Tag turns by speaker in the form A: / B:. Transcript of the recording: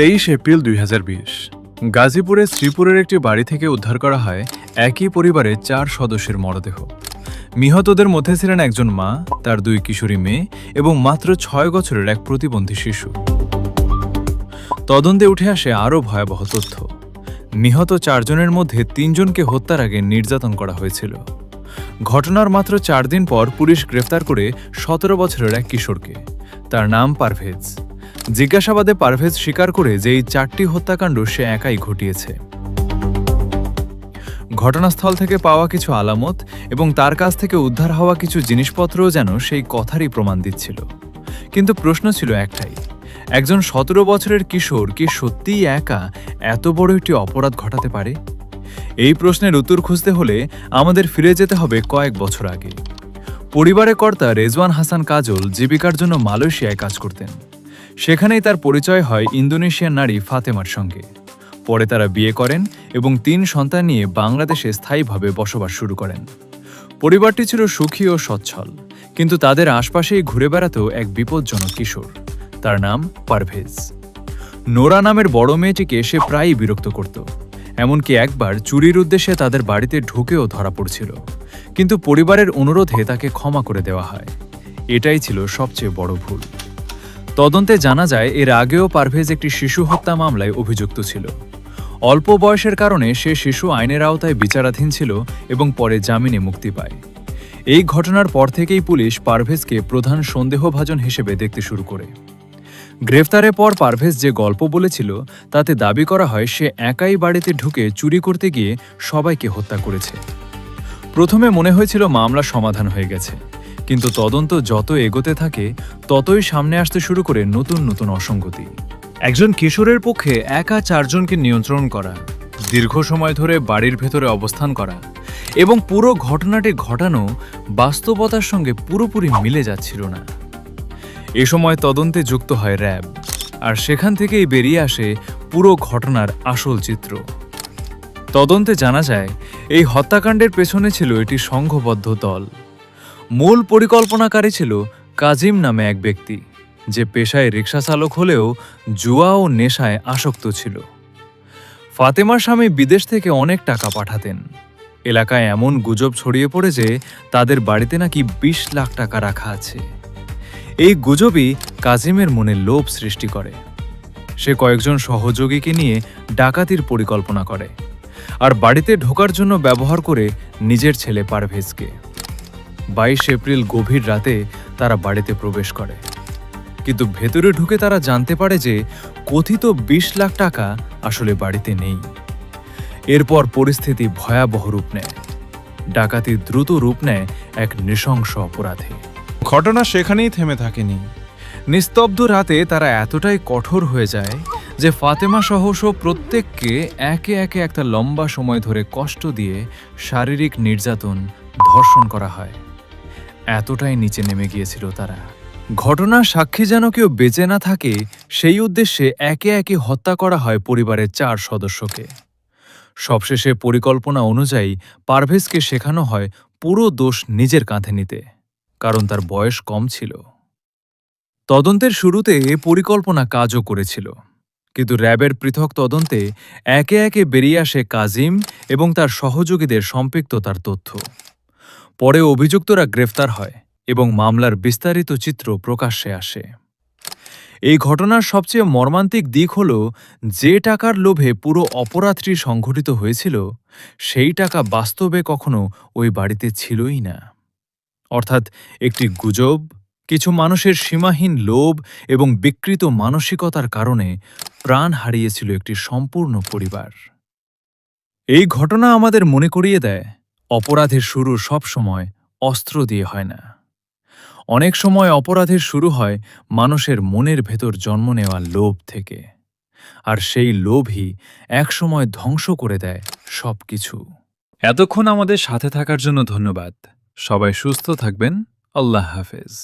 A: 23 April 2020 গাজীপুরে শ্রীপুরের একটি বাড়ি থেকে উদ্ধার করা হয় একই পরিবারের 4 সদস্যের মরদেহ। নিহতদের মধ্যে ছিলেন একজন মা, তার 2 কিশোরী মেয়ে এবং মাত্র 6 বছরের এক প্রতিবন্ধী শিশু। তদন্তে উঠে আসে আরও ভয়াবহ তথ্য। নিহত 4 জনের মধ্যে 3 জনকে হত্যার আগে নির্যাতন করা হয়েছিল। ঘটনার মাত্র 4 দিন পর পুলিশ গ্রেফতার করে 17 বছরের এক কিশোরকে। তার নাম পারভেজ। জিজ্ঞাসাবাদে পারভেজ স্বীকার করে যে এই 4টি হত্যাকাণ্ড সে একাই ঘটিয়েছে। ঘটনাস্থল থেকে পাওয়া কিছু আলামত এবং তার কাছ থেকে উদ্ধার হওয়া কিছু জিনিসপত্রও যেন সেই কথারই প্রমাণ দিচ্ছিল। কিন্তু প্রশ্ন ছিল একটাই, একজন 17 বছরের কিশোর কি সত্যিই একা এত বড় একটি অপরাধ ঘটাতে পারে? এই প্রশ্নের উত্তর খুঁজতে হলে আমাদের ফিরে যেতে হবে কয়েক বছর আগে। পরিবারের কর্তা রেজওয়ান হাসান কাজল জীবিকার জন্য মালয়েশিয়ায় কাজ করতেন। সেখানেই তার পরিচয় হয় ইন্দোনেশিয়ান নারী ফাতেমার সঙ্গে। পরে তারা বিয়ে করেন এবং 3 সন্তান নিয়ে বাংলাদেশে স্থায়ীভাবে বসবাস শুরু করেন। পরিবারটি ছিল সুখী ও সচ্ছল, কিন্তু তাদের আশপাশেই ঘুরে বেড়াত এক বিপজ্জনক কিশোর। তার নাম পারভেজ। নোরা নামের বড় মেয়েটিকে সে প্রায়ই বিরক্ত করত। এমনকি একবার চুরির উদ্দেশ্যে তাদের বাড়িতে ঢুকেও ধরা পড়ছিল, কিন্তু পরিবারের অনুরোধে তাকে ক্ষমা করে দেওয়া হয়। এটাই ছিল সবচেয়ে বড় ভুল। তদন্তে জানা যায় এর আগেও পারভেজ একটি শিশু হত্যা মামলায় অভিযুক্ত ছিল। অল্প বয়সের কারণে সে শিশু আইনের আওতায় বিচারাধীন ছিল এবং পরে জামিনে মুক্তি পায়। এই ঘটনার পর থেকেই পুলিশ পারভেজকে প্রধান সন্দেহভাজন হিসেবে দেখতে শুরু করে। গ্রেফতারের পর পারভেজ যে গল্প বলেছিল তাতে দাবি করা হয় সে একাই বাড়িতে ঢুকে চুরি করতে গিয়ে সবাইকে হত্যা করেছে। প্রথমে মনে হয়েছিল মামলা সমাধান হয়ে গেছে, কিন্তু তদন্ত যত এগোতে থাকে ততই সামনে আসতে শুরু করে নতুন নতুন অসঙ্গতি। একজন কিশোরের পক্ষে একা 4 জনকে নিয়ন্ত্রণ করা, দীর্ঘ সময় ধরে বাড়ির ভেতরে অবস্থান করা এবং পুরো ঘটনাটি ঘটানো বাস্তবতার সঙ্গে পুরোপুরি মিলে যাচ্ছিল না। এ সময় তদন্তে যুক্ত হয় র্যাব, আর সেখান থেকেই বেরিয়ে আসে পুরো ঘটনার আসল চিত্র। তদন্তে জানা যায় এই হত্যাকাণ্ডের পেছনে ছিল একটি সংঘবদ্ধ দল। মূল পরিকল্পনাকারী ছিল কাজিম নামে এক ব্যক্তি, যে পেশায় রিকশা চালক হলেও জুয়া ও নেশায় আসক্ত ছিল। ফাতেমার স্বামী বিদেশ থেকে অনেক টাকা পাঠাতেন। এলাকায় এমন গুজব ছড়িয়ে পড়ে যে তাদের বাড়িতে নাকি 20 লাখ টাকা রাখা আছে। এই গুজবই কাজিমের মনে লোভ সৃষ্টি করে। সে কয়েকজন সহযোগীকে নিয়ে ডাকাতির পরিকল্পনা করে, আর বাড়িতে ঢোকার জন্য ব্যবহার করে নিজের ছেলে পারভেজকে। 22 এপ্রিল গভীর রাতে তারা বাড়িতে প্রবেশ করে, কিন্তু ভেতরে ঢুকে তারা জানতে পারে যে কথিত 20 লাখ টাকা আসলে বাড়িতে নেই। এরপর পরিস্থিতি ভয়াবহ রূপ নেয়। ডাকাতি দ্রুত রূপ নেয় এক নৃশংস অপরাধে।
B: ঘটনা সেখানেই থেমে থাকেনি।
A: নিস্তব্ধ রাতে তারা এতটাই কঠোর হয়ে যায় যে ফাতেমা সহ প্রত্যেককে একে একে একটা লম্বা সময় ধরে কষ্ট দিয়ে শারীরিক নির্যাতন, ধর্ষণ করা হয়। এতটাই নিচে নেমে গিয়েছিল তারা। ঘটনার সাক্ষী যেন কেউ বেঁচে না থাকে সেই উদ্দেশ্যে একে একে হত্যা করা হয় পরিবারের 4 সদস্যকে। সবশেষে পরিকল্পনা অনুযায়ী পারভেজকে শেখানো হয় পুরো দোষ নিজের কাঁধে নিতে, কারণ তার বয়স কম ছিল। তদন্তের শুরুতে পরিকল্পনা কাজও করেছিল, কিন্তু র্যাবের পৃথক তদন্তে একে একে বেরিয়ে আসে কাজিম এবং তার সহযোগীদের সম্পৃক্ততার তথ্য। পরে অভিযুক্তরা গ্রেফতার হয় এবং মামলার বিস্তারিত চিত্র প্রকাশ্যে আসে। এই ঘটনার সবচেয়ে মর্মান্তিক দিক হল, যে টাকার লোভে পুরো অপরাধটি সংঘটিত হয়েছিল সেই টাকা বাস্তবে কখনো ওই বাড়িতে ছিলই না। অর্থাৎ একটি গুজব, কিছু মানুষের সীমাহীন লোভ এবং বিকৃত মানসিকতার কারণে প্রাণ হারিয়েছিল একটি সম্পূর্ণ পরিবার। এই ঘটনা আমাদের মনে করিয়ে দেয়, অপরাধের শুরু সবসময় অস্ত্র দিয়ে হয় না। অনেক সময় অপরাধের শুরু হয় মানুষের মনের ভেতর জন্ম নেওয়া লোভ থেকে, আর সেই লোভই একসময় ধ্বংস করে দেয় সবকিছু। এতক্ষণ আমাদের সাথে থাকার জন্য ধন্যবাদ। সবাই সুস্থ থাকবেন। আল্লাহ হাফেজ।